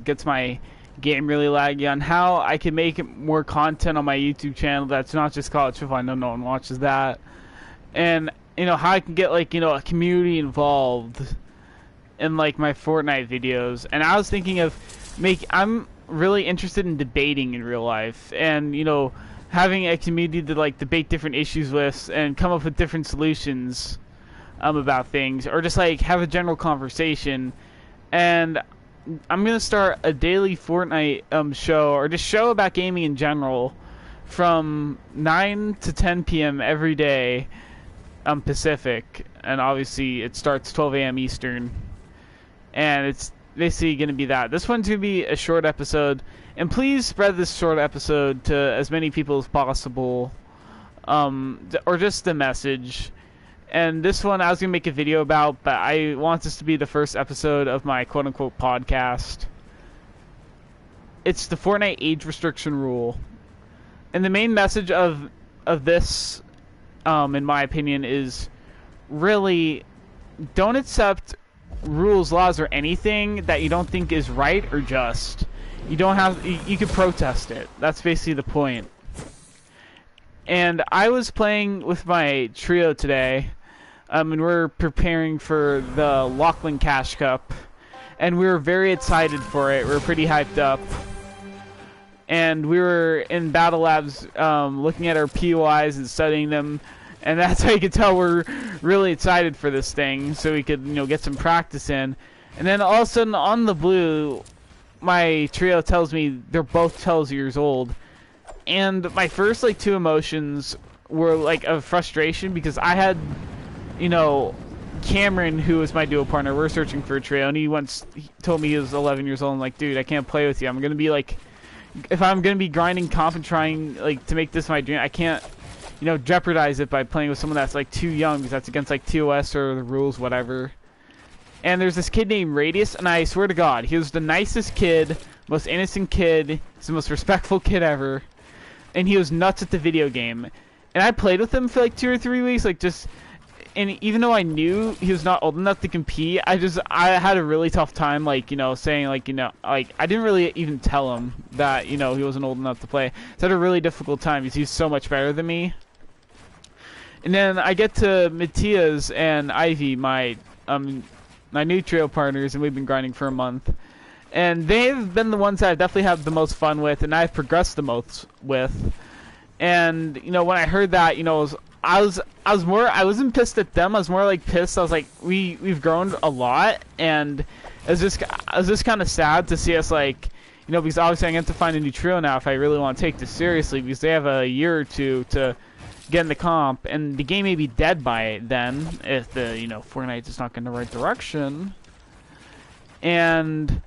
gets my game really laggy, on how I can make more content on my YouTube channel that's not just college football. I know no one watches that. And, how I can get, like, a community involved in, like, my Fortnite videos. And I was thinking of I'm really interested in debating in real life. And, having a community to, like, debate different issues with and come up with different solutions about things. Or just, like, have a general conversation. And I'm going to start a daily Fortnite show, or just show about gaming in general, from 9 to 10 p.m. every day Pacific. And obviously it starts 12 a.m. Eastern. And it's basically going to be that. This one's going to be a short episode. And please spread this short episode to as many people as possible. Or just the message. And this one I was going to make a video about, but I want this to be the first episode of my quote-unquote podcast. It's the Fortnite age restriction rule. And the main message of this, in my opinion, is really don't accept rules, laws, or anything that you don't think is right or just. You could protest it. That's basically the point. And I was playing with my trio today. And we're preparing for the Lachlan Cash Cup. And we were very excited for it. We were pretty hyped up. And we were in Battle Labs looking at our POIs and studying them. And that's how you could tell we're really excited for this thing. So we could, get some practice in. And then all of a sudden on the blue, my trio tells me they're both 12 years old. And my first, like, two emotions were, like, of frustration because I had... Cameron, who was my duo partner, we're searching for a trio, and he told me he was 11 years old. I'm like, dude, I can't play with you. I'm gonna be like, if I'm gonna be grinding comp and trying like to make this my dream, I can't, jeopardize it by playing with someone that's like too young because that's against like TOS or the rules, whatever. And there's this kid named Radius, and I swear to God, he was the nicest kid, most innocent kid, he's the most respectful kid ever, and he was nuts at the video game. And I played with him for like 2 or 3 weeks, like just. And even though I knew he was not old enough to compete, I had a really tough time, like, saying, like, like, I didn't really even tell him that, he wasn't old enough to play. So I had a really difficult time because he's so much better than me. And then I get to Matthias and Ivy, my new trio partners, and we've been grinding for a month. And they've been the ones that I definitely have the most fun with, and I've progressed the most with. And, when I heard that, I wasn't pissed at them. I was more like pissed. I was like, we've grown a lot, and I was just kind of sad to see us, like, because obviously I have to find a new trio now if I really want to take this seriously, because they have a year or two to get in the comp, and the game may be dead by then if the Fortnite is not going the right direction. And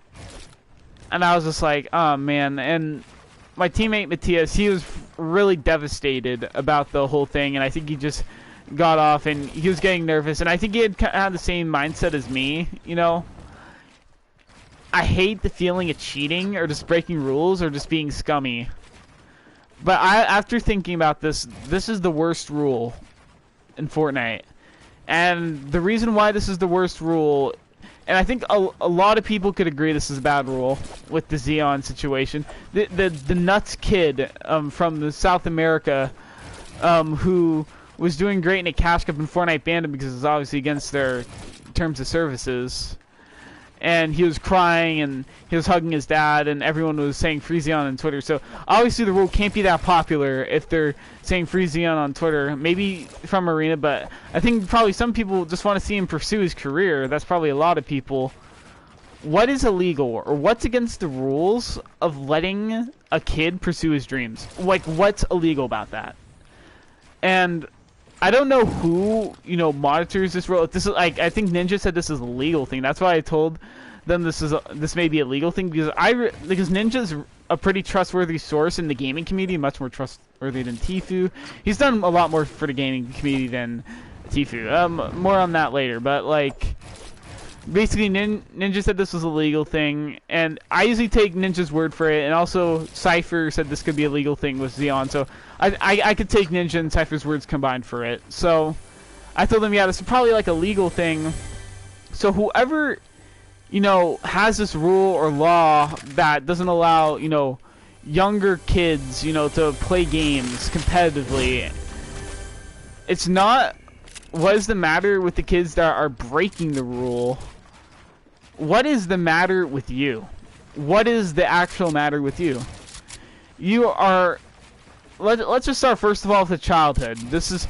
I was just like, oh man. And my teammate Matthias, he was really devastated about the whole thing, and I think he just got off and he was getting nervous, and I think he had the same mindset as me. I hate the feeling of cheating or just breaking rules or just being scummy, but after thinking about this is the worst rule in Fortnite. And the reason why this is the worst rule, and I think a lot of people could agree this is a bad rule with the Xeon situation. The nuts kid from the South America who was doing great in a cash cup in Fortnite banned him because it's obviously against their terms of services. And he was crying and he was hugging his dad, and everyone was saying free Xeon on Twitter. So obviously the rule can't be that popular if they're saying free Xeon on Twitter. Maybe from Arena, but I think probably some people just want to see him pursue his career. That's probably a lot of people. What is illegal or what's against the rules of letting a kid pursue his dreams? Like, what's illegal about that? And I don't know who, monitors this rule. This is like, I think Ninja said this is a legal thing. That's why I told them this may be a legal thing, because Ninja's a pretty trustworthy source in the gaming community, much more trustworthy than Tfue. He's done a lot more for the gaming community than Tfue. More on that later, but like, basically Ninja said this was a legal thing, and I usually take Ninja's word for it, and also Cypher said this could be a legal thing with Xeon, so I could take Ninja and Cypher's words combined for it. So I told them, yeah, this is probably like a legal thing. So whoever, has this rule or law that doesn't allow, younger kids, to play games competitively. It's not what is the matter with the kids that are breaking the rule. What is the matter with you? What is the actual matter with you? You are. Let's just start first of all with childhood. This is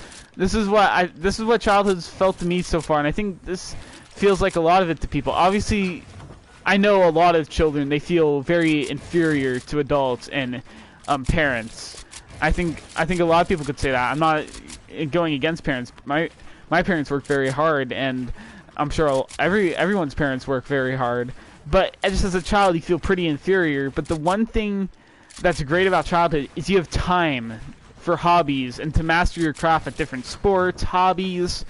what childhood's felt to me so far, and I think this feels like a lot of it to people. Obviously, I know a lot of children, they feel very inferior to adults and parents. I think a lot of people could say that. I'm not going against parents. My parents work very hard, and I'm sure everyone's parents work very hard. But just as a child, you feel pretty inferior. But the one thing that's great about childhood is you have time for hobbies and to master your craft at different sports, hobbies,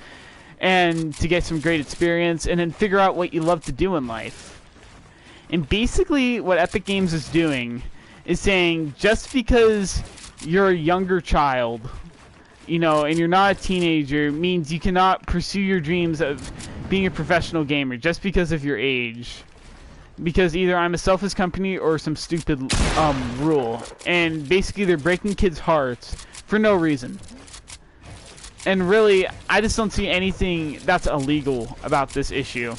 and to get some great experience, and then figure out what you love to do in life. And basically what Epic Games is doing is saying, just because you're a younger child, and you're not a teenager, means you cannot pursue your dreams of being a professional gamer just because of your age. Because either I'm a selfish company or some stupid rule. And basically they're breaking kids' hearts for no reason. And really, I just don't see anything that's illegal about this issue.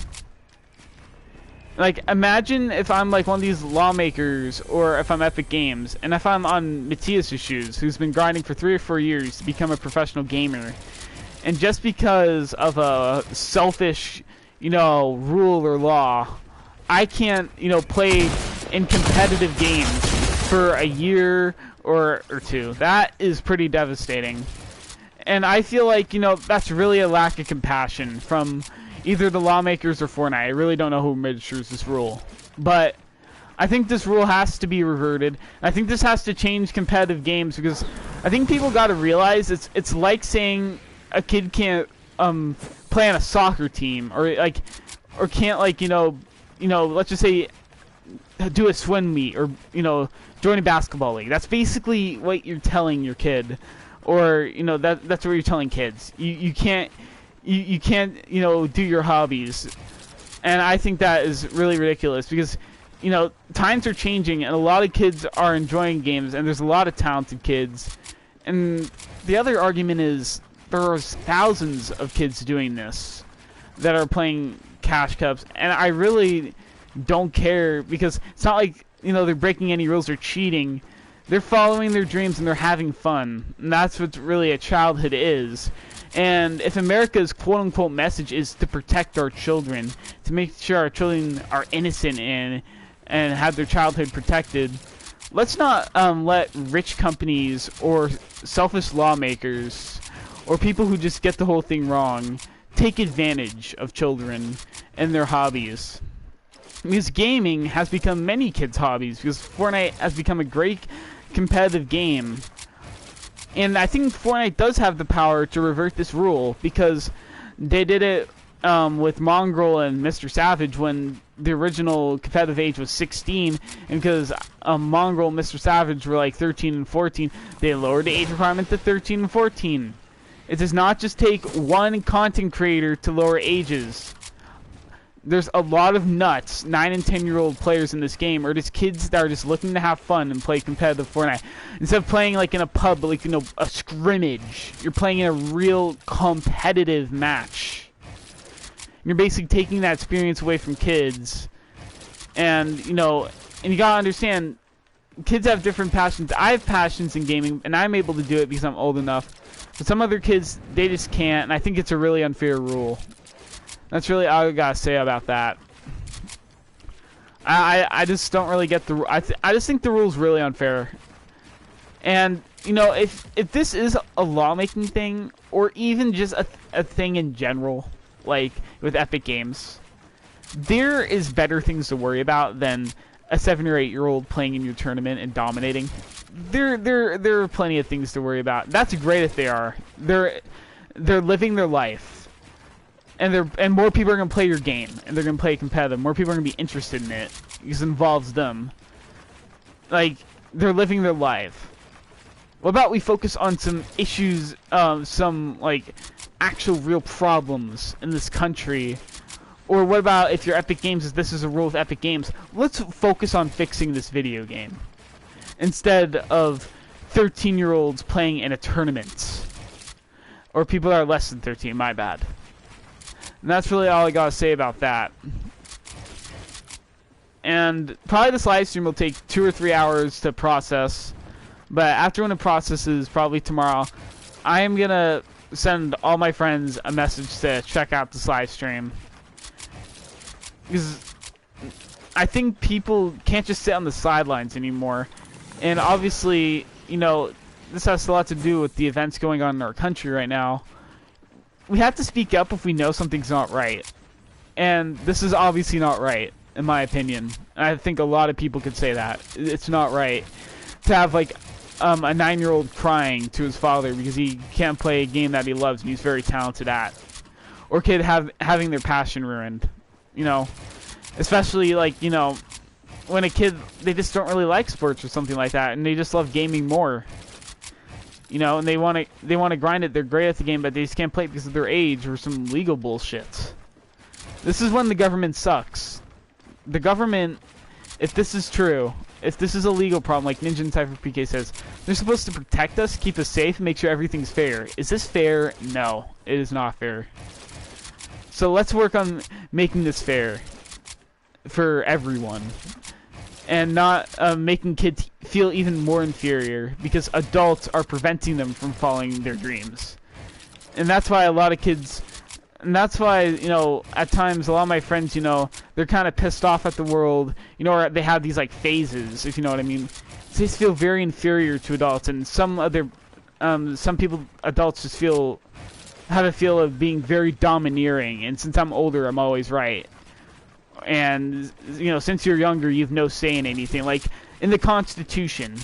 Like, imagine if I'm like one of these lawmakers, or if I'm Epic Games, and if I'm on Matthias' shoes, who's been grinding for 3 or 4 years to become a professional gamer. And just because of a selfish, rule or law, I can't, play in competitive games for a year or two. That is pretty devastating. And I feel like, that's really a lack of compassion from either the lawmakers or Fortnite. I really don't know who administers this rule. But I think this rule has to be reverted. I think this has to change competitive games, because I think people got to realize it's like saying a kid can't play on a soccer team, or can't let's just say do a swim meet, or join a basketball league. That's basically what you're telling your kid, or that's what you're telling kids. You can't do your hobbies. And I think that is really ridiculous, because times are changing and a lot of kids are enjoying games, and there's a lot of talented kids. And the other argument is there are thousands of kids doing this that are playing cash cups, and I really don't care, because it's not like they're breaking any rules or cheating. They're following their dreams and they're having fun, and that's what really a childhood is. And if America's quote-unquote message is to protect our children, to make sure our children are innocent and have their childhood protected, let's not let rich companies or selfish lawmakers or people who just get the whole thing wrong take advantage of children and their hobbies. Because gaming has become many kids' hobbies, because Fortnite has become a great competitive game. And I think Fortnite does have the power to revert this rule, because they did it with Mongrel and Mr. Savage when the original competitive age was 16, and because Mongrel and Mr. Savage were like 13 and 14, they lowered the age requirement to 13 and 14. It does not just take one content creator to lower ages. There's a lot of nuts, 9 and 10-year-old players in this game, or just kids that are just looking to have fun and play competitive Fortnite. Instead of playing like in a pub, but like, a scrimmage, you're playing in a real competitive match. You're basically taking that experience away from kids. And, and you gotta understand, kids have different passions. I have passions in gaming, and I'm able to do it because I'm old enough. But some other kids, they just can't, and I think it's a really unfair rule. That's really all I gotta say about that. I just don't really get the. I just think the rule's really unfair. And if this is a lawmaking thing, or even just a thing in general, like with Epic Games, there is better things to worry about than a 7 or 8 year old playing in your tournament and dominating. There are plenty of things to worry about. That's great if they are. They're living their life. And more people are going to play your game, and they're going to play competitive. More people are going to be interested in it, because it involves them. Like, they're living their life. What about we focus on some issues, some, like, actual real problems in this country, Or what about if your Epic Games is this is a rule with Epic Games? Let's focus on fixing this video game instead of 13-year-olds playing in a tournament. Or people that are less than 13, my bad. And that's really all I gotta say about that. And probably this live stream will take 2 or 3 hours to process. But after when it processes, probably tomorrow, I am gonna send all my friends a message to check out this live stream. Because I think people can't just sit on the sidelines anymore. And obviously, you know, this has a lot to do with the events going on in our country right now. We have to speak up if we know something's not right. And this is obviously not right, in my opinion. And I think a lot of people could say that. It's not right to have, like, a 9-year-old crying to his father because he can't play a game that he loves and he's very talented at. Or kid having their passion ruined. You know, especially, like, you know, when a kid, they just don't really like sports or something like that, and they just love gaming more. You know, and they want to grind it. They're great at the game, but they just can't play it because of their age or some legal bullshit. This is when the government sucks. The government, if this is true, if this is a legal problem, like Ninja and Cypher PK says, they're supposed to protect us, keep us safe, and make sure everything's fair. Is this fair? No, it is not fair. So let's work on making this fair for everyone. And not making kids feel even more inferior because adults are preventing them from following their dreams. And that's why a lot of kids, and that's why, you know, at times a lot of my friends, you know, they're kind of pissed off at the world, you know, or they have these like phases, if you know what I mean. They just feel very inferior to adults, and some people, adults just have a feel of being very domineering, and since I'm older, I'm always right. And, you know, since you're younger, you have no say in anything. Like, in the Constitution,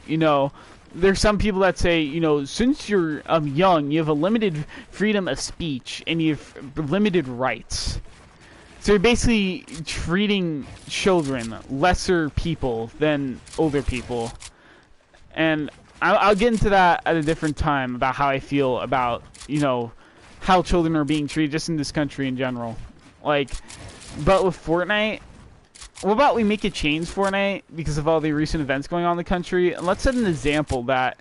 you know, there's some people that say, you know, since you're young, you have a limited freedom of speech, and you have limited rights. So you're basically treating children lesser people than older people. And I'll get into that at a different time about how I feel about, you know, how children are being treated just in this country in general. Like, but with Fortnite, what about we make a change Fortnite because of all the recent events going on in the country? And let's set an example that,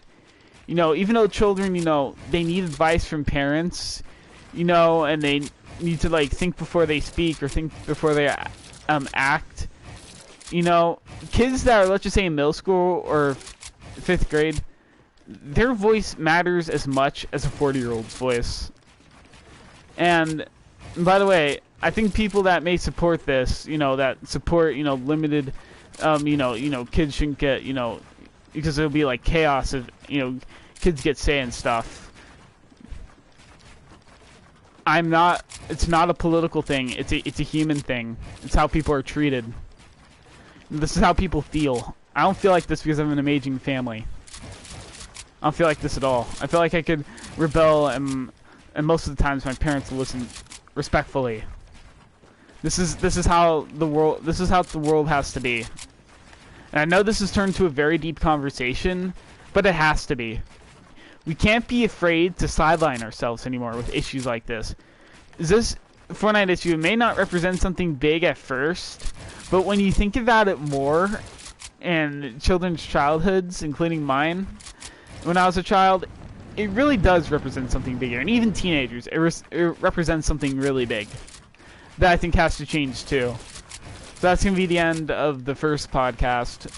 you know, even though children, you know, they need advice from parents, you know, and they need to, like, think before they speak or think before they act. You know, kids that are, let's just say, in middle school or 5th grade, their voice matters as much as a 40-year-old's voice. And by the way, I think people that may support this, you know, that support, you know, limited, you know, kids shouldn't get, you know, because it'll be like chaos if, you know, kids get say and stuff. It's not a political thing. It's a human thing. It's how people are treated. This is how people feel. I don't feel like this because I'm an amazing family. I don't feel like this at all. I feel like I could rebel, and most of the times my parents will listen respectfully. This is how the world has to be. And I know this has turned to a very deep conversation, but it has to be. We can't be afraid to sideline ourselves anymore with issues like this. This Fortnite issue may not represent something big at first, but when you think about it more, and children's childhoods, including mine, when I was a child, it really does represent something bigger. And even teenagers, it represents something really big that I think has to change too. So that's going to be the end of the first podcast.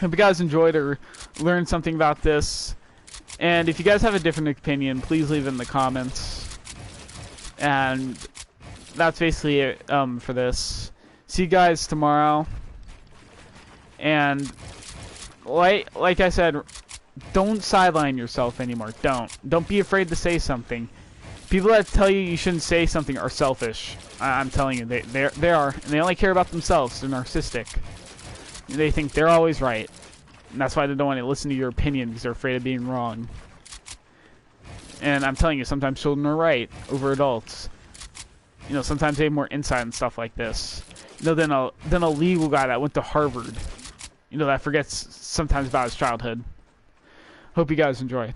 Hope you guys enjoyed or learned something about this. And if you guys have a different opinion, please leave it in the comments. And that's basically it for this. See you guys tomorrow. And like I said, don't sideline yourself anymore. Don't be afraid to say something. People that tell you you shouldn't say something are selfish. I'm telling you, they are, and they only care about themselves. They're narcissistic. They think they're always right, and that's why they don't want to listen to your opinion because they're afraid of being wrong. And I'm telling you, sometimes children are right over adults. You know, sometimes they have more insight and stuff like this. You know, than a legal guy that went to Harvard. You know, that forgets sometimes about his childhood. Hope you guys enjoy.